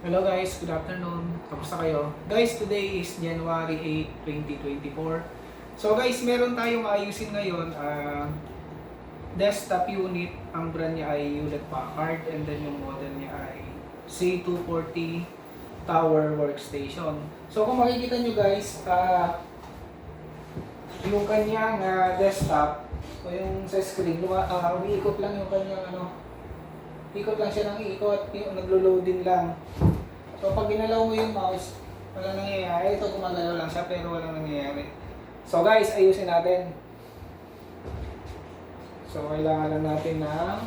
Hello guys, good afternoon. Kamusta kayo? Guys, today is January 8, 2024. So guys, meron tayong ayusin ngayon. Desktop unit. Ang brand niya ay Hewlett Packard and then yung model niya ay C240 Tower Workstation. So kung makikita nyo guys, yung kanyang desktop o yung sa screen, umiikot lang yung kanyang ikot lang siya ng ikot, yung naglo-loading lang. So pag ginalaw mo yung mouse, wala nangyayari. Ito gumagalaw lang siya pero walang nangyayari. So guys, ayusin natin. So kailangan lang natin ng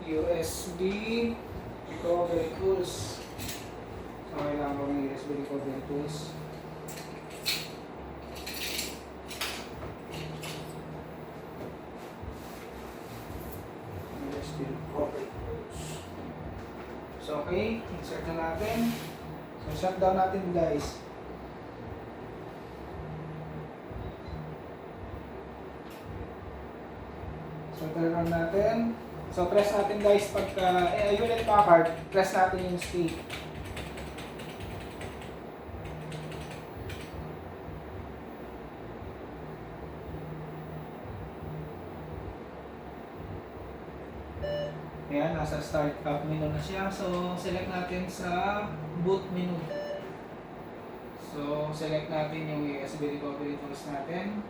USB recovery tools. So kailangan ko ng USB recovery tools. USB recovery tools. So okay, insert na natin. So shutdown natin guys. So turn on natin. So press natin guys pagka Hewlett Packard, press natin yung stick. Ayan, nasa start up menu na siya. So select natin sa boot menu. So select natin yung USB recovery tools natin.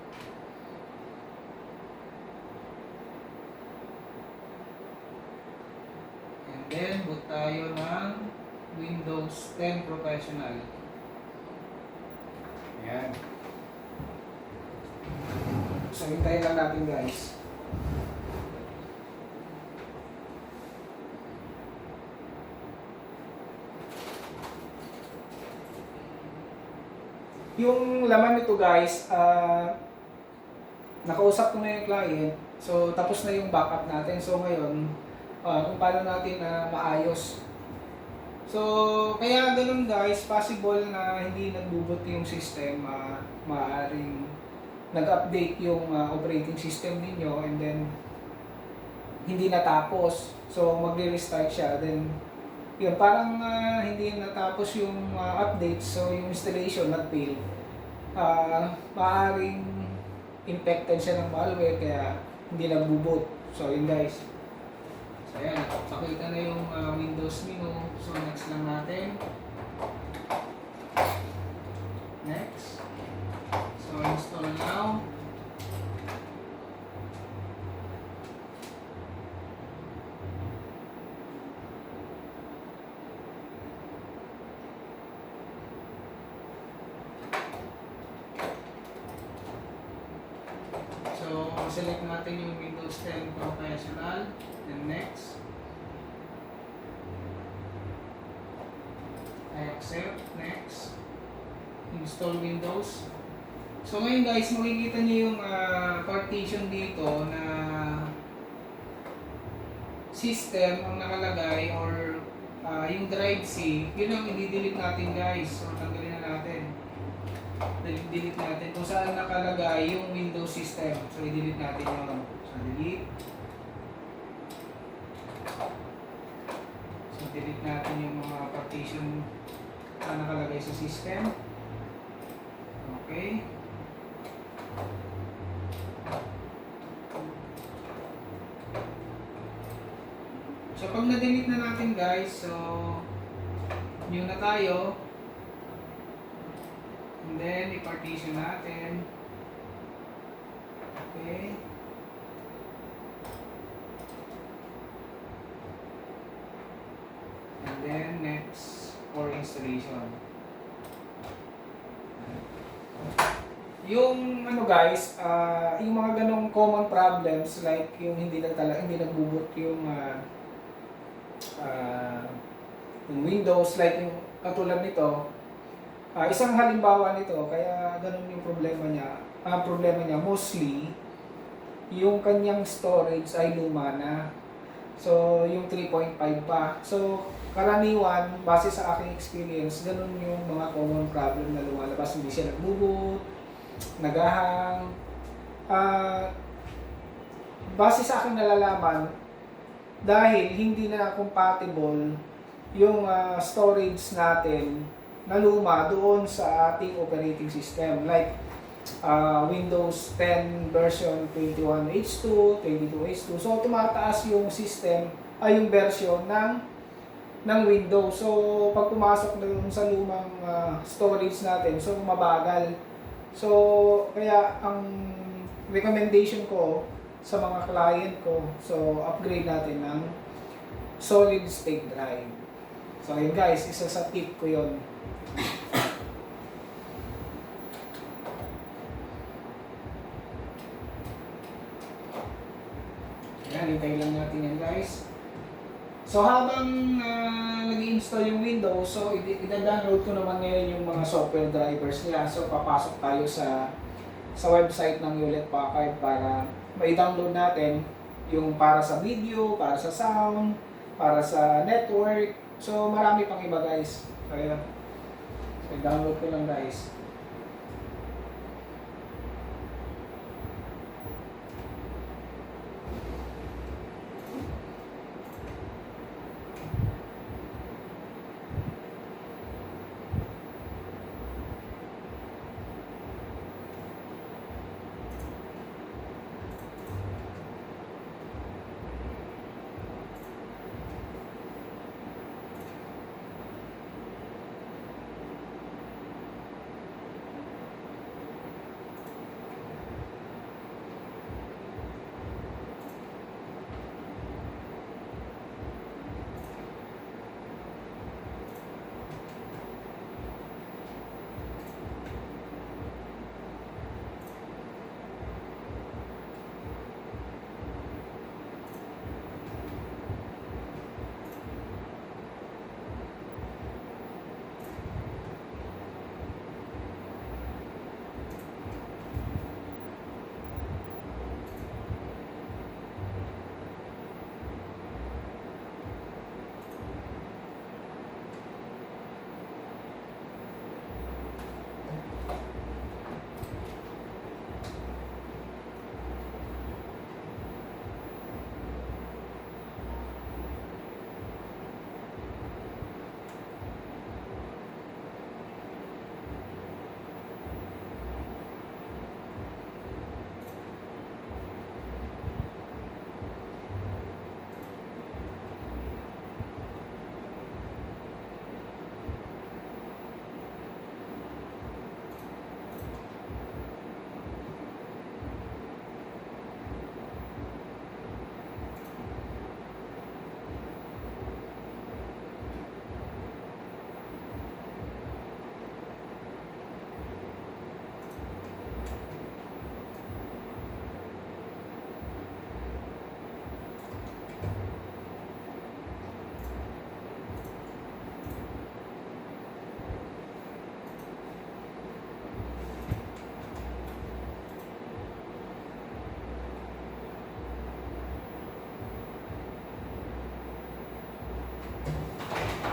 Then, boot tayo ng Windows 10 Professional. Ayan. So, hintayin lang natin guys. Yung laman nito guys, nakausap ko na yung client. So, tapos na yung backup natin. So, ngayon, kung paano natin maayos. So, kaya ganun guys, possible na hindi nagbuboot yung system, maaaring nag-update yung operating system ninyo and then hindi natapos. So, magre-restart siya. Then, yun, parang hindi natapos yung update, so yung installation nag-fail. Maaaring infected siya ng malware kaya hindi nagbuboot. So, yun guys. So ayan, pakita na yung Windows menu. So next lang natin. Next. So install now. So select natin yung Windows 10 Professional. Then next. I accept. Next. Install Windows. So ngayon guys, makikita niyo yung partition dito na system ang nakalagay or yung drive C. Yun ang i-delete natin guys. So tanggalin na natin. Delete natin kung saan nakalagay yung Windows system. So i-delete natin yun. So delete. So delete natin yung mga partition na nakalagay sa system. Okay. So pag na-delete na natin guys, so new na tayo. And then i-partition natin. Okay. And then next for installation. Yung guys, yung mga ganong common problems like yung hindi nagbuboot yung Windows, like yung katulad nito, isang halimbawa nito, kaya ganun yung problema niya. Ang problema niya mostly yung kanyang storage ay luma na. So yung 3.5 pa. So karaniwan, base sa aking experience, ganun yung mga common problem na lumalabas. Hindi siya nagbuboot, nagahang. Base sa aking nalalaman, dahil hindi na compatible yung storage natin na luma doon sa ating operating system. Like Windows 10 version 21H2, 22H2. So tumataas yung system ay yung version ng Windows. So pag pumasok na yung sa lumang storage natin, so mabagal. So kaya ang recommendation ko sa mga client ko, so upgrade natin ng solid state drive. So yun guys, isa sa tip ko yun. Ayan, hintayin lang natin yan guys. So habang nag-i-install yung Windows, so i-download ko naman ngayon yung mga software drivers niya. So papasok tayo sa website ng Hewlett Packard para ma-download natin yung para sa video, para sa sound, para sa network. So marami pang iba guys. So ayan. So download ko lang guys.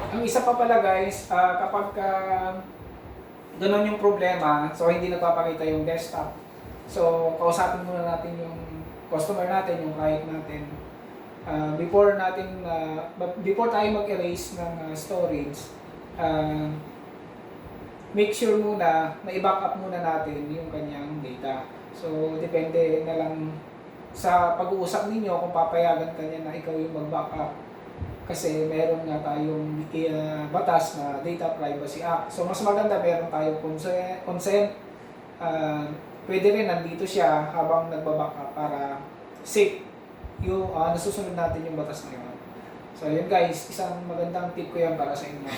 Ang isa pa pala guys, kapag ganun yung problema, so hindi nagpapakita yung desktop. So kausapin muna natin yung customer natin, yung client natin. Before tayo mag-erase ng storage, make sure muna na i-backup muna natin yung kanyang data. So depende na lang sa pag-uusap ninyo kung papayagan kanya na ikaw yung mag-backup. Kasi meron nga tayong batas na Data Privacy Act. So mas maganda meron tayong consent. Pwede rin nandito siya habang nagbabackup para safe yung nasusunod natin yung batas na yun. So yun guys, isang magandang tip ko yan para sa inyo.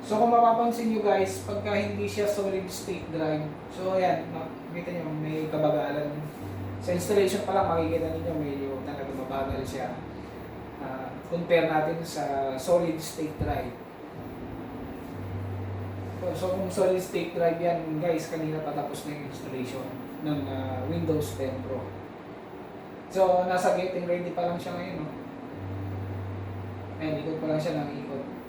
So kung mapapansin nyo guys, pagka hindi siya solid state drive, so ayan, makikita nyo may kabagalan. Sa installation pa lang makikita niyo medyo talaga mabagal siya. Compare natin sa solid state drive. So kung solid state drive yan guys, kanina patapos na yung installation ng Windows 10 Pro. So nasa getting ready pa lang siya ngayon. No? Ayan, ikot pa lang siya ng ikot.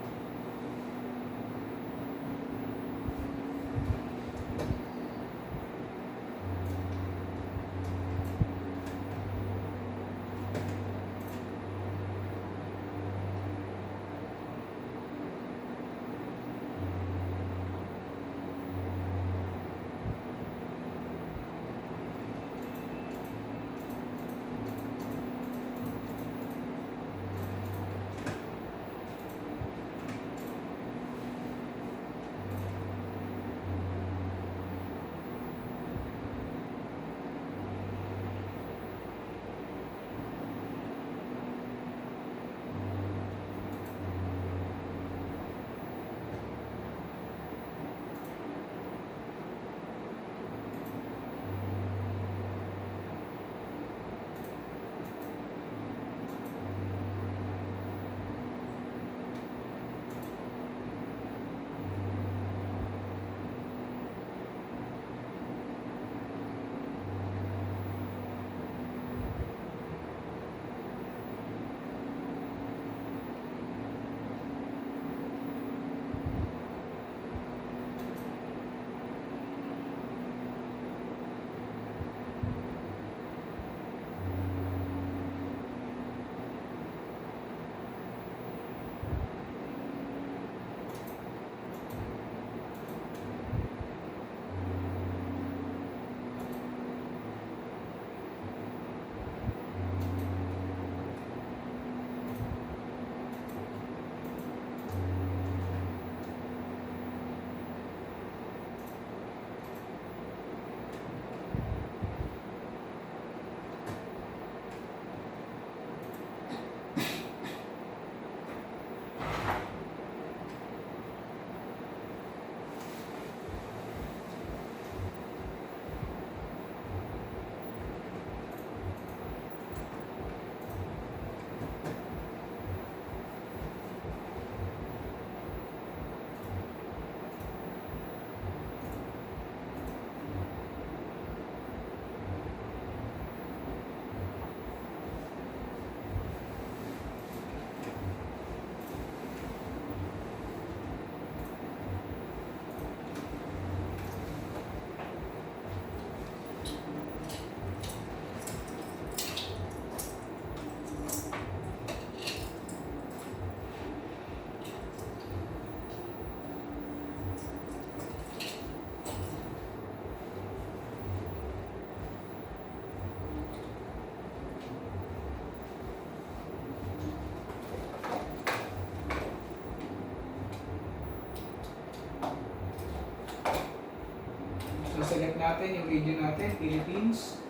select natin yung region natin, Philippines.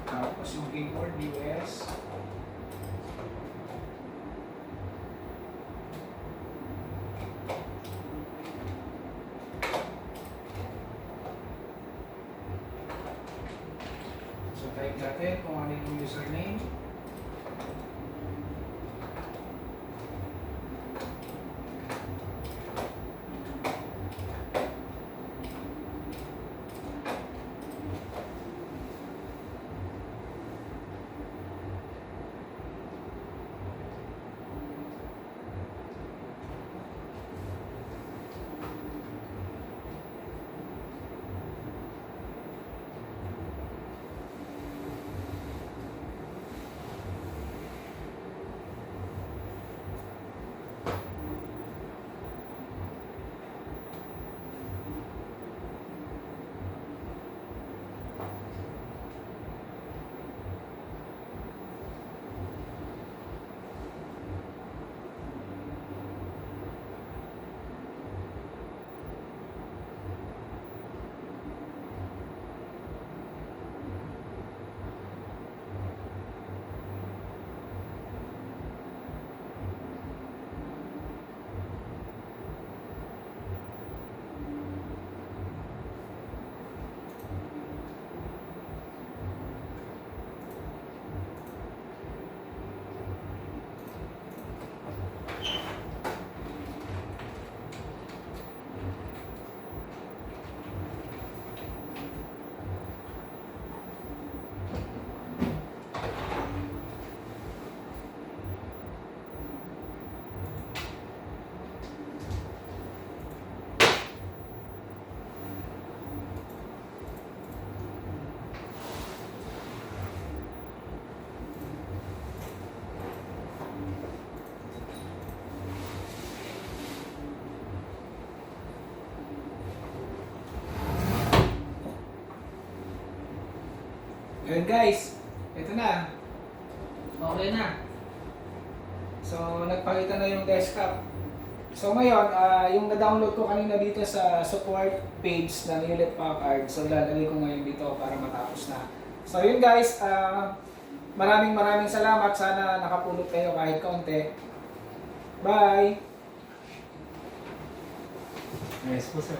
Tapos yung keyboard, US. So type natin kung ano yung username. Ayun guys, ito na. Okay na. So, nagpakita na yung desktop. So ngayon, yung na-download ko kanina dito sa support page ng Hewlett Packard, so lalagay ko ngayon dito para matapos na. So yun guys, maraming salamat. Sana nakapulot kayo kahit kaunti. Bye! Yes po sir.